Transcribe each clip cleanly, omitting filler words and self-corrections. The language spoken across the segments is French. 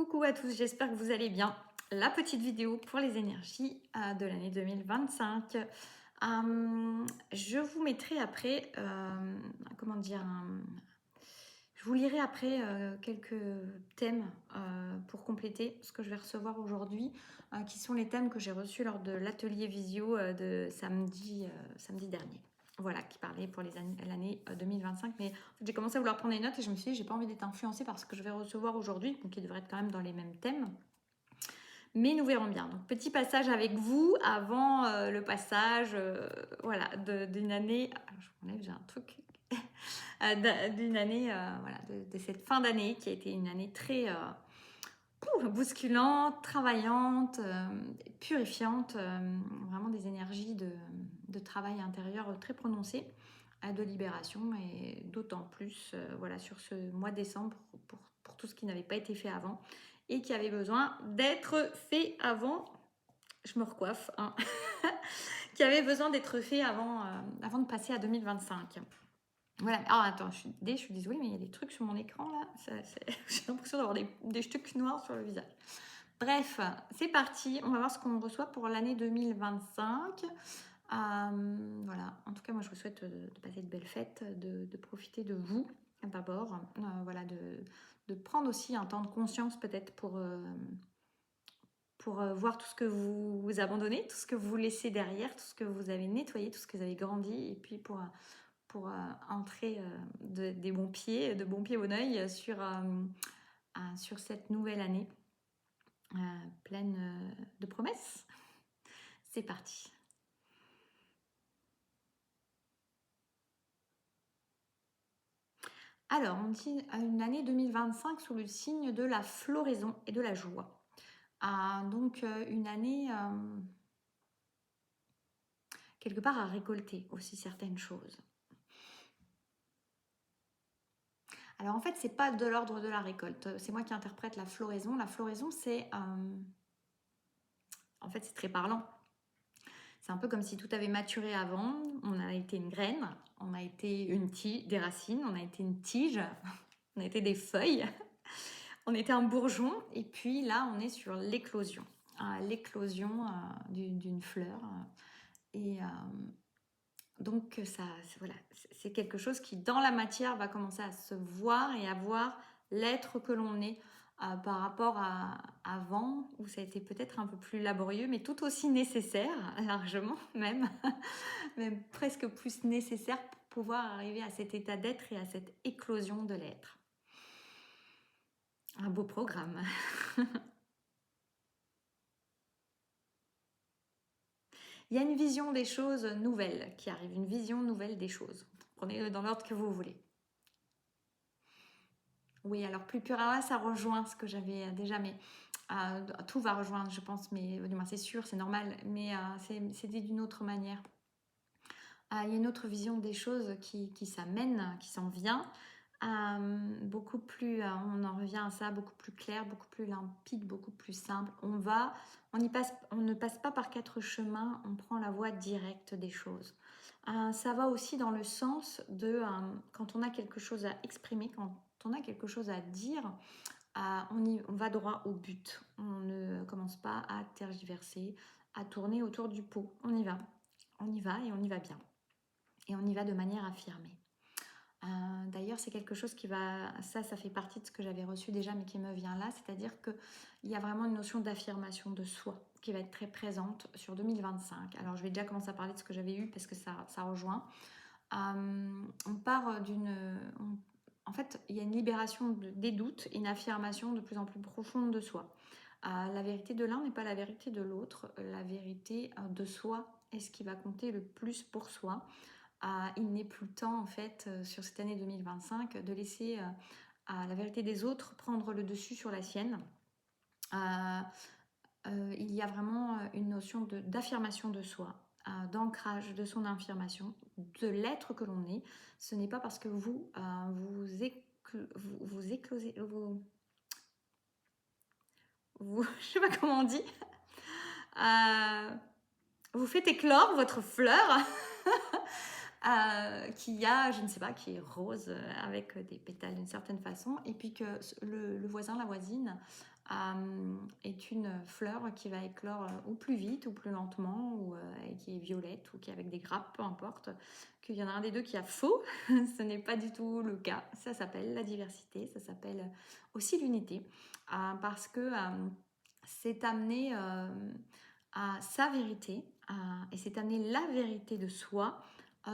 Coucou à tous, j'espère que vous allez bien. La petite vidéo pour les énergies de l'année 2025. Je vous mettrai après, comment dire, je vous lirai après quelques thèmes pour compléter ce que je vais recevoir aujourd'hui, qui sont les thèmes que j'ai reçus lors de l'atelier visio de samedi dernier. Voilà, qui parlait pour l'année 2025. Mais en fait, j'ai commencé à vouloir prendre des notes et je me suis dit, j'ai pas envie d'être influencée par ce que je vais recevoir aujourd'hui, donc qui devrait être quand même dans les mêmes thèmes. Mais nous verrons bien. Donc, petit passage avec vous avant le passage voilà, d'une année. Alors, je m'enlève, j'ai un truc. D'une année, voilà, de cette fin d'année qui a été une année très bousculante, travaillante, purifiante, vraiment des énergies de travail intérieur très prononcées, de libération et d'autant plus voilà, sur ce mois de décembre pour tout ce qui n'avait pas été fait avant et qui avait besoin d'être fait avant. Je me recoiffe, hein. Qui avait besoin d'être fait avant de passer à 2025. Voilà. Alors attends, je suis désolée, mais il y a des trucs sur mon écran là. J'ai l'impression d'avoir des trucs noirs sur le visage. Bref, c'est parti. On va voir ce qu'on reçoit pour l'année 2025. Voilà. En tout cas, moi, je vous souhaite de passer de belles fêtes, de profiter de vous d'abord. Voilà, de prendre aussi un temps de conscience peut-être pour voir tout ce que vous abandonnez, tout ce que vous laissez derrière, tout ce que vous avez nettoyé, tout ce que vous avez grandi, et puis pour entrer de bons pieds bon oeil sur cette nouvelle année pleine de promesses. C'est parti. Alors, on dit une année 2025 sous le signe de la floraison et de la joie. Donc, une année quelque part à récolter aussi certaines choses. Alors en fait, c'est pas de l'ordre de la récolte. C'est moi qui interprète la floraison. La floraison, c'est en fait, c'est très parlant. C'est un peu comme si tout avait maturé avant. On a été une graine, on a été une tige, des racines, on a été une tige, on a été des feuilles, on était un bourgeon. Et puis là, on est sur l'éclosion. L'éclosion d'une fleur. Et donc ça, voilà, c'est quelque chose qui, dans la matière, va commencer à se voir et à voir l'être que l'on est par rapport à avant, où ça a été peut-être un peu plus laborieux, mais tout aussi nécessaire, largement même, même presque plus nécessaire pour pouvoir arriver à cet état d'être et à cette éclosion de l'être. Un beau programme. Il y a une vision des choses nouvelles qui arrive, une vision nouvelle des choses. Prenez-le dans l'ordre que vous voulez. Oui, alors plus pur, alors là, ça rejoint ce que j'avais déjà, mais tout va rejoindre, je pense, mais du moins c'est sûr, c'est normal, mais c'est dit d'une autre manière. Il y a une autre vision des choses qui s'amène, qui s'en vient, beaucoup plus, on en revient à ça, beaucoup plus clair, beaucoup plus limpide, beaucoup plus simple. On ne passe pas par quatre chemins, on prend la voie directe des choses. Ça va aussi dans le sens de quand on a quelque chose à exprimer, quand on a quelque chose à dire, on va droit au but. On ne commence pas à tergiverser, à tourner autour du pot. On y va et on y va bien. Et on y va de manière affirmée. D'ailleurs, c'est quelque chose qui va... Ça fait partie de ce que j'avais reçu déjà, mais qui me vient là. C'est-à-dire qu'il y a vraiment une notion d'affirmation de soi qui va être très présente sur 2025. Alors, je vais déjà commencer à parler de ce que j'avais eu parce que ça rejoint. On part d'une... En fait, il y a une libération des doutes, une affirmation de plus en plus profonde de soi. La vérité de l'un n'est pas la vérité de l'autre. La vérité de soi est ce qui va compter le plus pour soi. Il n'est plus le temps, en fait, sur cette année 2025, de laisser la vérité des autres prendre le dessus sur la sienne. Il y a vraiment une notion d'affirmation de soi, d'ancrage de son affirmation, de l'être que l'on est. Ce n'est pas parce que vous éclosez, je sais pas comment on dit, vous faites éclore votre fleur qui a, je ne sais pas, qui est rose avec des pétales d'une certaine façon, et puis que le voisin, la voisine est une fleur qui va éclore ou plus vite ou plus lentement, ou et qui est violette ou qui est avec des grappes, peu importe. Qu'il y en a un des deux qui a faux, ce n'est pas du tout le cas. Ça s'appelle la diversité, ça s'appelle aussi l'unité, parce que c'est amener à sa vérité, et c'est amener la vérité de soi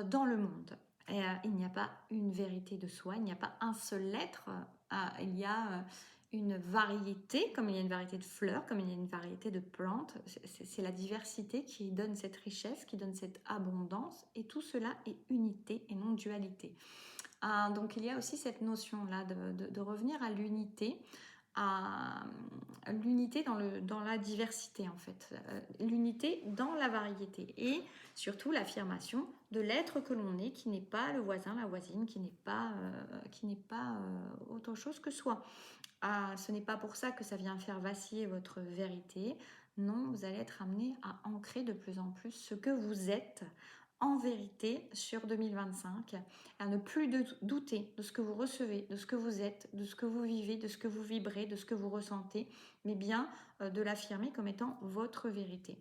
dans le monde. Et, il n'y a pas une vérité de soi, il n'y a pas un seul être, il y a une variété, comme il y a une variété de fleurs, comme il y a une variété de plantes. C'est la diversité qui donne cette richesse, qui donne cette abondance, et tout cela est unité et non dualité. Donc il y a aussi cette notion-là de revenir à l'unité, à l'unité dans la diversité en fait, l'unité dans la variété, et surtout l'affirmation de l'être que l'on est, qui n'est pas le voisin, la voisine, qui n'est pas, autre chose que soi. Ce n'est pas pour ça que ça vient faire vaciller votre vérité. Non, vous allez être amené à ancrer de plus en plus ce que vous êtes en vérité sur 2025, à ne plus douter de ce que vous recevez, de ce que vous êtes, de ce que vous vivez, de ce que vous vibrez, de ce que vous ressentez, mais bien de l'affirmer comme étant votre vérité.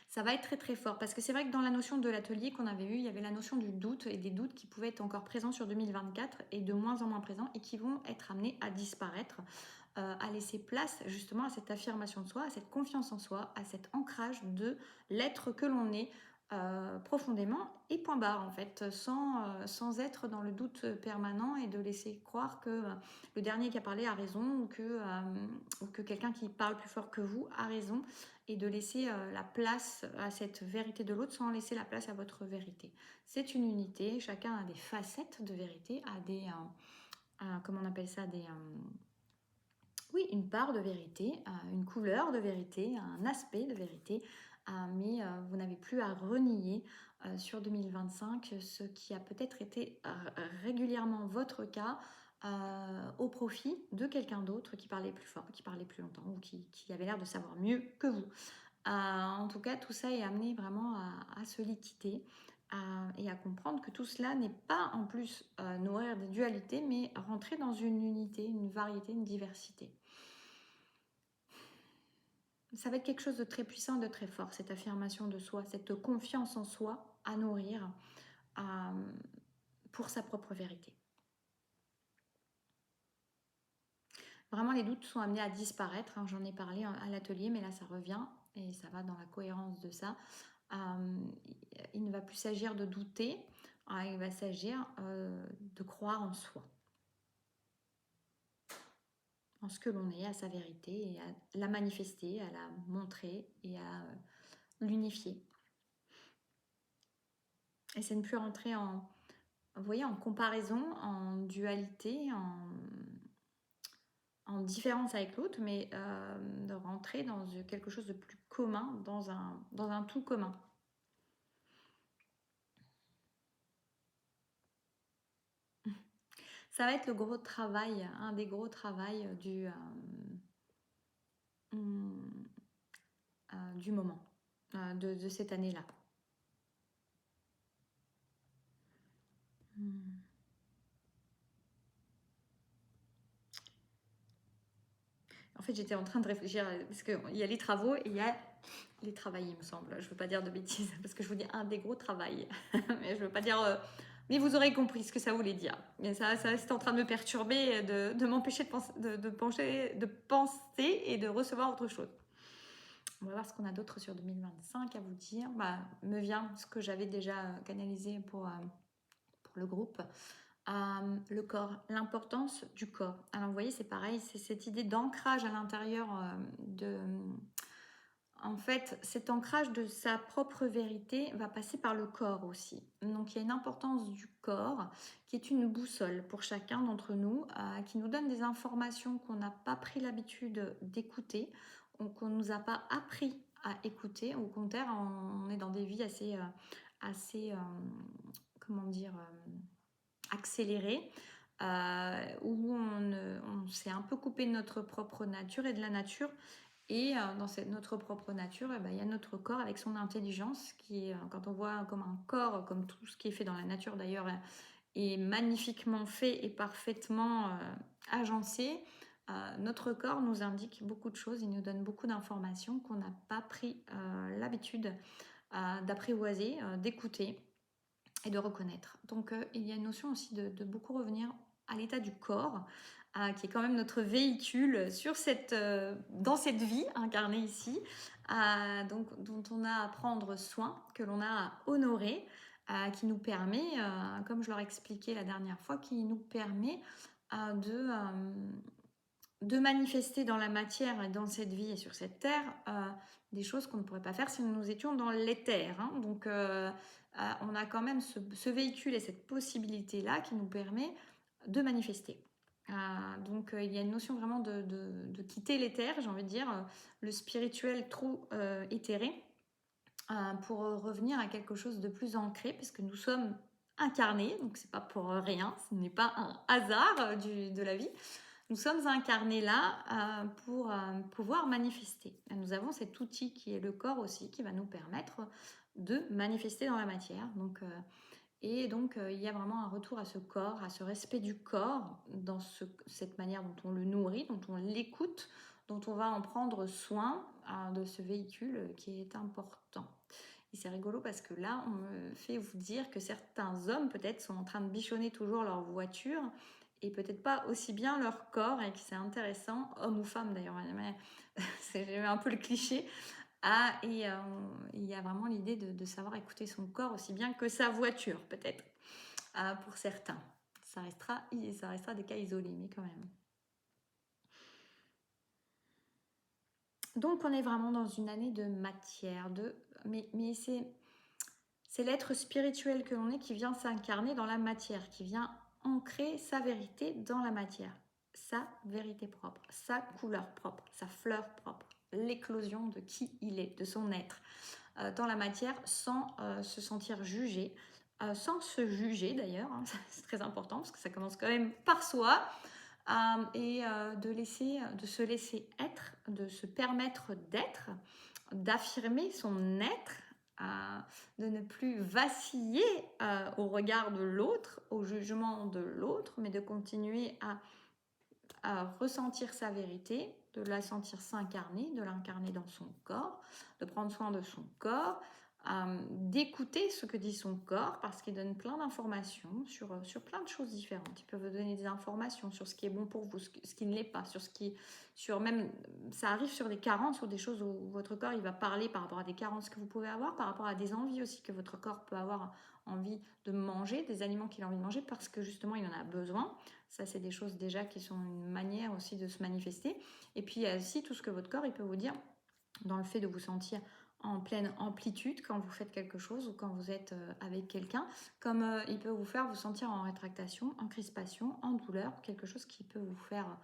Ça va être très très fort, parce que c'est vrai que dans la notion de l'atelier qu'on avait eu, il y avait la notion du doute, et des doutes qui pouvaient être encore présents sur 2024 et de moins en moins présents, et qui vont être amenés à disparaître, à laisser place justement à cette affirmation de soi, à cette confiance en soi, à cet ancrage de l'être que l'on est profondément, et point barre en fait, sans être dans le doute permanent et de laisser croire que le dernier qui a parlé a raison, ou que quelqu'un qui parle plus fort que vous a raison, et de laisser la place à cette vérité de l'autre sans laisser la place à votre vérité. C'est une unité, chacun a des facettes de vérité, a des, comment on appelle ça, oui, une part de vérité, une couleur de vérité, un aspect de vérité, mais vous n'avez plus à renier sur 2025 ce qui a peut-être été régulièrement votre cas, au profit de quelqu'un d'autre qui parlait plus fort, qui parlait plus longtemps, ou qui avait l'air de savoir mieux que vous. En tout cas, tout ça est amené vraiment à se liquider, et à comprendre que tout cela n'est pas en plus nourrir des dualités, mais rentrer dans une unité, une variété, une diversité. Ça va être quelque chose de très puissant, de très fort, cette affirmation de soi, cette confiance en soi à nourrir pour sa propre vérité. Vraiment, les doutes sont amenés à disparaître, hein. J'en ai parlé à l'atelier, mais là, ça revient, et ça va dans la cohérence de ça. Il ne va plus s'agir de douter, il va s'agir de croire en soi, en ce que l'on est, à sa vérité, et à la manifester, à la montrer et à l'unifier. Et c'est ne plus rentrer en, vous voyez, en comparaison, en dualité, en différence avec l'autre, mais de rentrer dans quelque chose de plus commun, dans un tout commun. Ça va être le gros travail, un des gros travails du moment, de cette année-là. En fait, j'étais en train de réfléchir, parce qu'il y a les travaux et il y a les travails, il me semble. Je ne veux pas dire de bêtises, parce que je vous dis un des gros travails. Mais je ne veux pas dire... mais vous aurez compris ce que ça voulait dire. Mais ça c'est en train de me perturber, de m'empêcher de penser et de recevoir autre chose. On va voir ce qu'on a d'autre sur 2025 à vous dire. Me vient ce que j'avais déjà canalisé pour le groupe. Le corps, l'importance du corps. Alors vous voyez, c'est pareil, c'est cette idée d'ancrage à l'intérieur en fait, cet ancrage de sa propre vérité va passer par le corps aussi. Donc il y a une importance du corps qui est une boussole pour chacun d'entre nous, qui nous donne des informations qu'on n'a pas pris l'habitude d'écouter, ou qu'on ne nous a pas appris à écouter. Au contraire, on est dans des vies assez comment dire, accélérées, où on s'est un peu coupé de notre propre nature et de la nature. Et dans notre propre nature, il y a notre corps avec son intelligence, qui est, quand on voit comme un corps, comme tout ce qui est fait dans la nature d'ailleurs, est magnifiquement fait et parfaitement agencé, notre corps nous indique beaucoup de choses, il nous donne beaucoup d'informations qu'on n'a pas pris l'habitude d'apprivoiser, d'écouter et de reconnaître. Donc il y a une notion aussi de beaucoup revenir à l'état du corps, qui est quand même notre véhicule dans cette vie incarnée ici, donc, dont on a à prendre soin, que l'on a à honorer, qui nous permet, comme je leur expliquais la dernière fois, qui nous permet de manifester dans la matière et dans cette vie et sur cette terre des choses qu'on ne pourrait pas faire si nous étions dans l'éther. Hein. Donc on a quand même ce véhicule et cette possibilité-là qui nous permet de manifester. Donc il y a une notion vraiment de quitter l'éther, j'ai envie de dire, le spirituel trop éthéré, pour revenir à quelque chose de plus ancré, parce que nous sommes incarnés, donc c'est pas pour rien, ce n'est pas un hasard de la vie. Nous sommes incarnés là pour pouvoir manifester. Et nous avons cet outil qui est le corps aussi, qui va nous permettre de manifester dans la matière. Donc, il y a vraiment un retour à ce corps, à ce respect du corps, dans cette manière dont on le nourrit, dont on l'écoute, dont on va en prendre soin de ce véhicule qui est important. Et c'est rigolo parce que là, on me fait vous dire que certains hommes peut-être sont en train de bichonner toujours leur voiture et peut-être pas aussi bien leur corps, et que c'est intéressant, homme ou femme d'ailleurs, c'est un peu le cliché. Il y a vraiment l'idée de savoir écouter son corps aussi bien que sa voiture, peut-être, pour certains. Ça restera des cas isolés, mais quand même. Donc, on est vraiment dans une année de matière, mais c'est l'être spirituel que l'on est qui vient s'incarner dans la matière, qui vient ancrer sa vérité dans la matière, sa vérité propre, sa couleur propre, sa fleur propre, l'éclosion de qui il est, de son être dans la matière, sans se sentir jugé, sans se juger d'ailleurs, hein, c'est très important parce que ça commence quand même par soi, de se laisser être, de se permettre d'être, d'affirmer son être, de ne plus vaciller au regard de l'autre, au jugement de l'autre, mais de continuer à ressentir sa vérité, de la sentir s'incarner, de l'incarner dans son corps, de prendre soin de son corps, d'écouter ce que dit son corps, parce qu'il donne plein d'informations sur plein de choses différentes. Il peut vous donner des informations sur ce qui est bon pour vous, ce qui ne l'est pas, même, ça arrive sur des carences, sur des choses où votre corps il va parler par rapport à des carences que vous pouvez avoir, par rapport à des envies aussi que votre corps peut avoir envie de manger, des aliments qu'il a envie de manger parce que justement il en a besoin. Ça, c'est des choses déjà qui sont une manière aussi de se manifester. Et puis il y a aussi tout ce que votre corps il peut vous dire dans le fait de vous sentir en pleine amplitude quand vous faites quelque chose ou quand vous êtes avec quelqu'un, comme il peut vous faire vous sentir en rétractation, en crispation, en douleur, quelque chose qui peut vous faire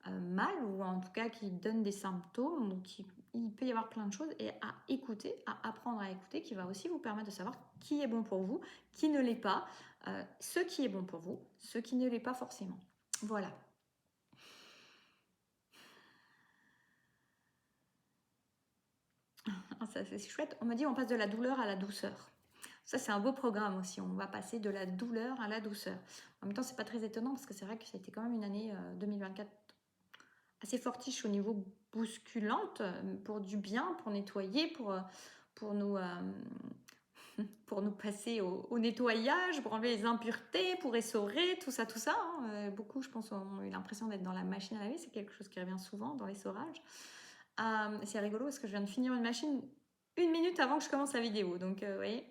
mal, ou en tout cas qui donne des symptômes. Donc il peut y avoir plein de choses et à écouter, à apprendre à écouter, qui va aussi vous permettre de savoir qui est bon pour vous, qui ne l'est pas, ce qui est bon pour vous, ce qui ne l'est pas forcément. Voilà. Ça c'est chouette. On m'a dit on passe de la douleur à la douceur. Ça c'est un beau programme aussi. On va passer de la douleur à la douceur. En même temps c'est pas très étonnant parce que c'est vrai que ça a été quand même une année 2024 assez fortiche au niveau bousculante, pour du bien, pour nettoyer, pour nous, pour nous passer au nettoyage, pour enlever les impuretés, pour essorer, tout ça, tout ça. Hein. Beaucoup, je pense, ont eu l'impression d'être dans la machine à laver. C'est quelque chose qui revient souvent dans l'essorage. C'est rigolo parce que je viens de finir une machine 1 minute avant que je commence la vidéo. Donc, vous voyez,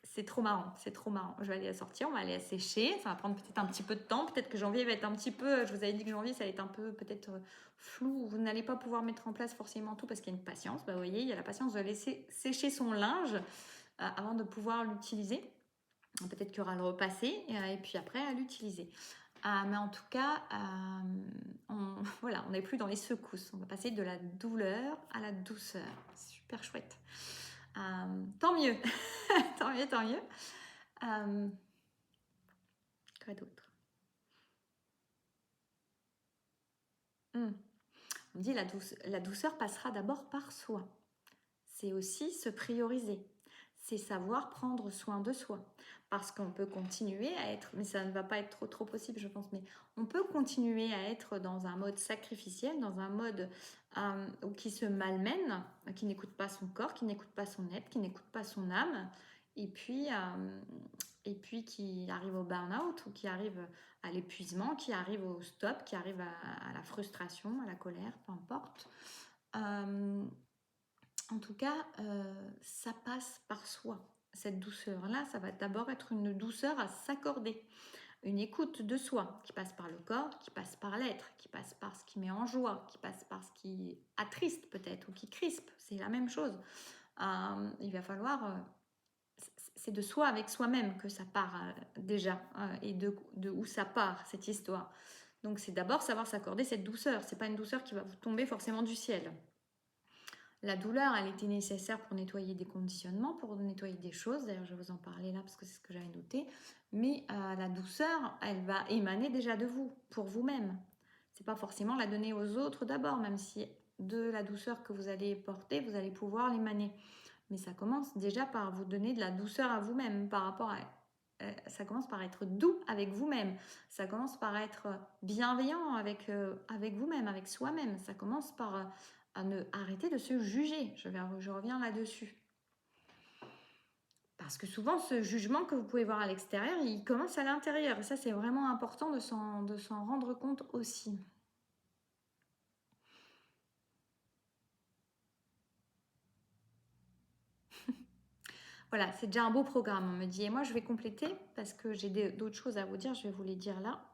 c'est trop marrant, c'est trop marrant. Je vais aller la sortir, on va aller la sécher. Ça va prendre peut-être un petit peu de temps. Peut-être que janvier va être un petit peu... Je vous avais dit que janvier, ça allait être un peu peut-être flou. Vous n'allez pas pouvoir mettre en place forcément tout parce qu'il y a une patience. Bah, vous voyez, il y a la patience de laisser sécher son linge avant de pouvoir l'utiliser. Peut-être qu'il y aura le repasser et puis après à l'utiliser. Mais en tout cas, voilà, on n'est plus dans les secousses. On va passer de la douleur à la douceur. Super chouette. Tant mieux. Tant mieux, tant mieux. Quoi d'autre? On dit la douceur passera d'abord par soi. C'est aussi se prioriser. c'est savoir prendre soin de soi. Parce qu'on peut continuer à être, mais ça ne va pas être trop possible, je pense, mais on peut continuer à être dans un mode sacrificiel, dans un mode qui se malmène, qui n'écoute pas son corps, qui n'écoute pas son être, qui n'écoute pas son âme, et puis, euh, et puis qui arrive au burn-out, ou qui arrive à l'épuisement, qui arrive au stop, qui arrive à la frustration, à la colère, peu importe. Euh, En tout cas, ça passe par soi. Cette douceur-là, ça va d'abord être une douceur à s'accorder, une écoute de soi qui passe par le corps, qui passe par l'être, qui passe par ce qui met en joie, qui passe par ce qui attriste peut-être ou qui crispe. C'est la même chose. Il va falloir, c'est de soi avec soi-même que ça part déjà, et de où ça part cette histoire. Donc c'est d'abord savoir s'accorder cette douceur. C'est pas une douceur qui va vous tomber forcément du ciel. La douleur, elle était nécessaire pour nettoyer des conditionnements, pour nettoyer des choses. D'ailleurs, je vais vous en parler là parce que c'est ce que j'avais noté. Mais la douceur, elle va émaner déjà de vous, pour vous-même. C'est pas forcément la donner aux autres d'abord, même si de la douceur que vous allez porter, vous allez pouvoir l'émaner. Mais ça commence déjà par vous donner de la douceur à vous-même par rapport à... ça commence par être doux avec vous-même. Ça commence par être bienveillant avec vous-même, avec soi-même. Ça commence par à ne arrêter de se juger. Je reviens là-dessus. Parce que souvent, ce jugement que vous pouvez voir à l'extérieur, il commence à l'intérieur. Et ça, c'est vraiment important de s'en rendre compte aussi. Voilà, c'est déjà un beau programme, on me dit. Et moi, je vais compléter parce que j'ai d'autres choses à vous dire. Je vais vous les dire là.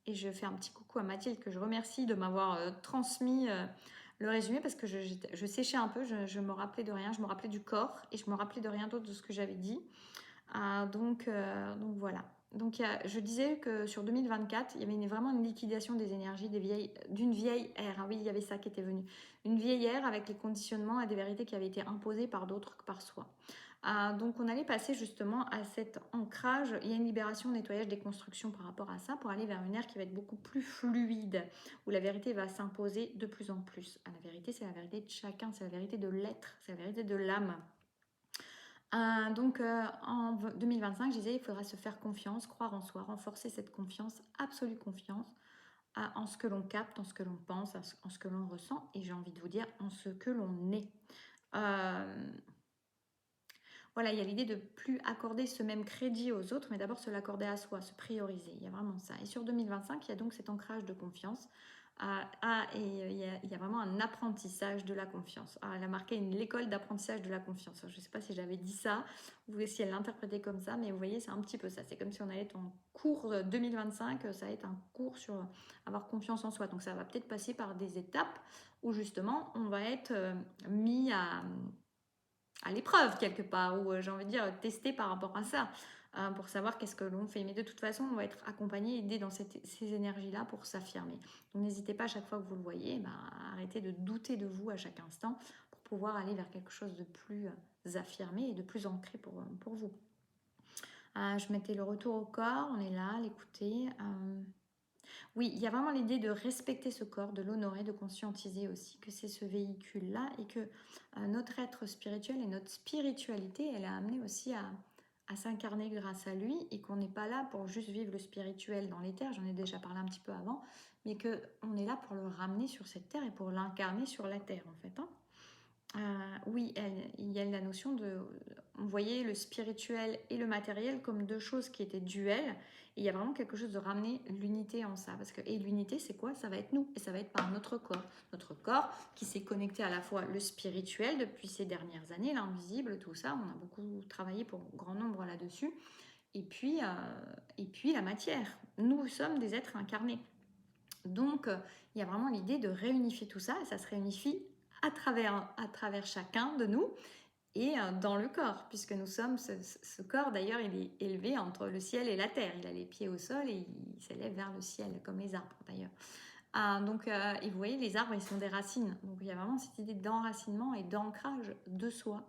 Et je fais un petit coucou à Mathilde que je remercie de m'avoir transmis le résumé parce que je séchais un peu, je me rappelais de rien, je me rappelais du corps et je me rappelais de rien d'autre de ce que j'avais dit. Donc voilà. Donc je disais que sur 2024, il y avait vraiment une liquidation des énergies d'une vieille ère. Ah oui, il y avait ça qui était venu. Une vieille ère avec les conditionnements et des vérités qui avaient été imposées par d'autres que par soi. Donc on allait passer justement à cet ancrage. Il y a une libération, un nettoyage des constructions par rapport à ça pour aller vers une ère qui va être beaucoup plus fluide, où la vérité va s'imposer de plus en plus. La vérité, c'est la vérité de chacun, c'est la vérité de l'être, c'est la vérité de l'âme. Donc en 2025, je disais, il faudra se faire confiance, croire en soi, renforcer cette confiance, absolue confiance, en ce que l'on capte, en ce que l'on pense, en ce que l'on ressent, et j'ai envie de vous dire, en ce que l'on est. Voilà, il y a l'idée de plus accorder ce même crédit aux autres, mais d'abord se l'accorder à soi, se prioriser. Il y a vraiment ça. Et sur 2025, il y a donc cet ancrage de confiance. Il y a vraiment un apprentissage de la confiance. Elle a marqué l'école d'apprentissage de la confiance. Je ne sais pas si j'avais dit ça ou si elle l'interprétait comme ça, mais vous voyez, c'est un petit peu ça. C'est comme si on allait être en cours 2025, ça va être un cours sur avoir confiance en soi. Donc ça va peut-être passer par des étapes où justement on va être mis à l'épreuve quelque part, ou j'ai envie de dire tester par rapport à ça, pour savoir qu'est-ce que l'on fait. Mais de toute façon, on va être accompagné, aidé dans ces énergies-là pour s'affirmer. Donc n'hésitez pas à chaque fois que vous le voyez, arrêtez de douter de vous à chaque instant pour pouvoir aller vers quelque chose de plus affirmé et de plus ancré pour vous. Je mettais le retour au corps, on est là, l'écouter. Oui, il y a vraiment l'idée de respecter ce corps, de l'honorer, de conscientiser aussi que c'est ce véhicule-là et que notre être spirituel et notre spiritualité, elle a amené aussi à s'incarner grâce à lui et qu'on n'est pas là pour juste vivre le spirituel dans les terres, j'en ai déjà parlé un petit peu avant, mais qu'on est là pour le ramener sur cette terre et pour l'incarner sur la terre en fait. Oui, il y a la notion de... On voyait le spirituel et le matériel comme deux choses qui étaient duelles. Et il y a vraiment quelque chose de ramener l'unité en ça. Et l'unité, c'est quoi? Ça va être nous. Et ça va être par notre corps. Notre corps qui s'est connecté à la fois le spirituel depuis ces dernières années, l'invisible, tout ça. On a beaucoup travaillé pour grand nombre là-dessus. Et puis la matière. Nous sommes des êtres incarnés. Donc, il y a vraiment l'idée de réunifier tout ça. Et ça se réunifie à travers chacun de nous et dans le corps, puisque nous sommes, ce corps d'ailleurs, il est élevé entre le ciel et la terre. Il a les pieds au sol et il s'élève vers le ciel, comme les arbres d'ailleurs. Et vous voyez, les arbres, ils sont des racines. Donc il y a vraiment cette idée d'enracinement et d'ancrage de soi,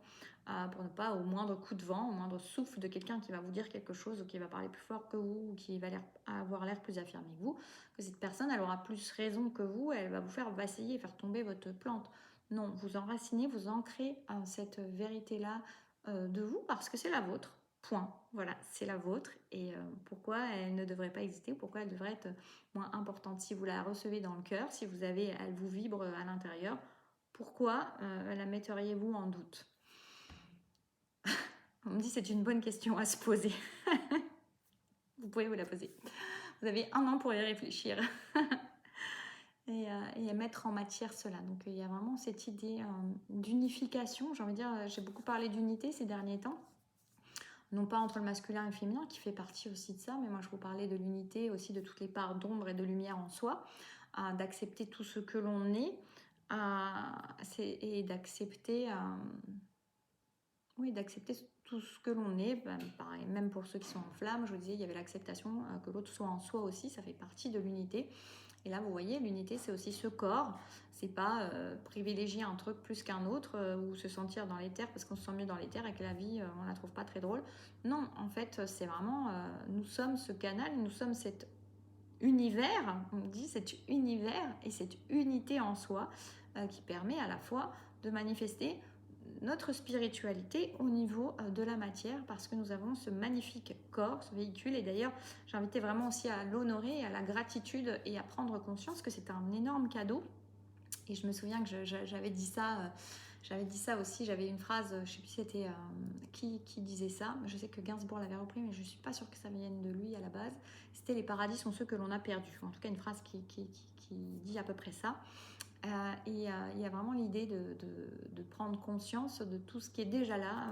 pour ne pas, au moindre coup de vent, au moindre souffle de quelqu'un qui va vous dire quelque chose ou qui va parler plus fort que vous ou qui va avoir l'air plus affirmé que vous, que cette personne, elle aura plus raison que vous, elle va vous faire vaciller, faire tomber votre plante. Non, vous enracinez, vous ancrez cette vérité-là de vous parce que c'est la vôtre. Point. Voilà, c'est la vôtre. Et pourquoi elle ne devrait pas exister ou pourquoi elle devrait être moins importante. Si vous la recevez dans le cœur, si vous avez, elle vous vibre à l'intérieur, pourquoi la metteriez-vous en doute? On me dit c'est une bonne question à se poser. Vous pouvez vous la poser. Vous avez 1 an pour y réfléchir. Et à mettre en matière cela. Donc il y a vraiment cette idée d'unification. J'ai envie de dire, j'ai beaucoup parlé d'unité ces derniers temps. Non pas entre le masculin et le féminin, qui fait partie aussi de ça, mais moi je vous parlais de l'unité aussi de toutes les parts d'ombre et de lumière en soi, d'accepter tout ce que l'on est, et d'accepter oui, d'accepter tout ce que l'on est, pareil, même pour ceux qui sont en flamme, je vous disais, il y avait l'acceptation que l'autre soit en soi aussi, ça fait partie de l'unité. Et là, vous voyez, l'unité, c'est aussi ce corps. C'est pas privilégier un truc plus qu'un autre ou se sentir dans l'éther parce qu'on se sent mieux dans l'éther et que la vie, on la trouve pas très drôle. Non, en fait, c'est vraiment, nous sommes ce canal, nous sommes cet univers, on dit cet univers et cette unité en soi qui permet à la fois de manifester notre spiritualité au niveau de la matière parce que nous avons ce magnifique corps, ce véhicule. Et d'ailleurs, j'invitais vraiment aussi à l'honorer, à la gratitude et à prendre conscience que c'est un énorme cadeau. Et je me souviens que j'avais dit ça aussi, j'avais une phrase, je ne sais plus si c'était qui disait ça, je sais que Gainsbourg l'avait repris, mais je ne suis pas sûre que ça vienne de lui à la base. C'était les paradis sont ceux que l'on a perdus. En tout cas, une phrase qui dit à peu près ça. Il y a vraiment l'idée de prendre conscience de tout ce qui est déjà là,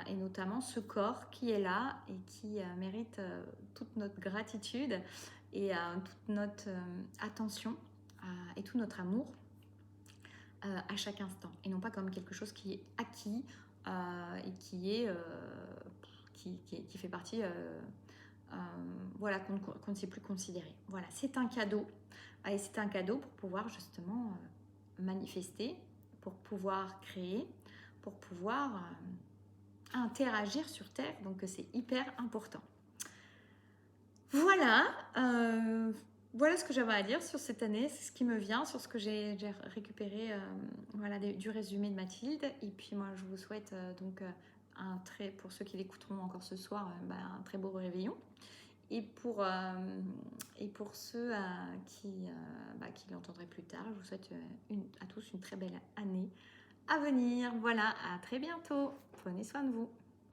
et notamment ce corps qui est là et qui mérite toute notre gratitude et toute notre attention et tout notre amour à chaque instant. Et non pas comme quelque chose qui est acquis et qui fait partie... voilà, qu'on ne sait plus considérer. Voilà, c'est un cadeau. Et c'est un cadeau pour pouvoir justement manifester, pour pouvoir créer, pour pouvoir interagir sur Terre. Donc c'est hyper important. Voilà, voilà ce que j'avais à dire sur cette année, c'est ce qui me vient, sur ce que j'ai récupéré voilà, du résumé de Mathilde. Et puis moi, je vous souhaite pour ceux qui l'écouteront encore ce soir, un très beau réveillon. Et pour ceux qui l'entendraient plus tard, je vous souhaite à tous une très belle année à venir. Voilà, à très bientôt. Prenez soin de vous.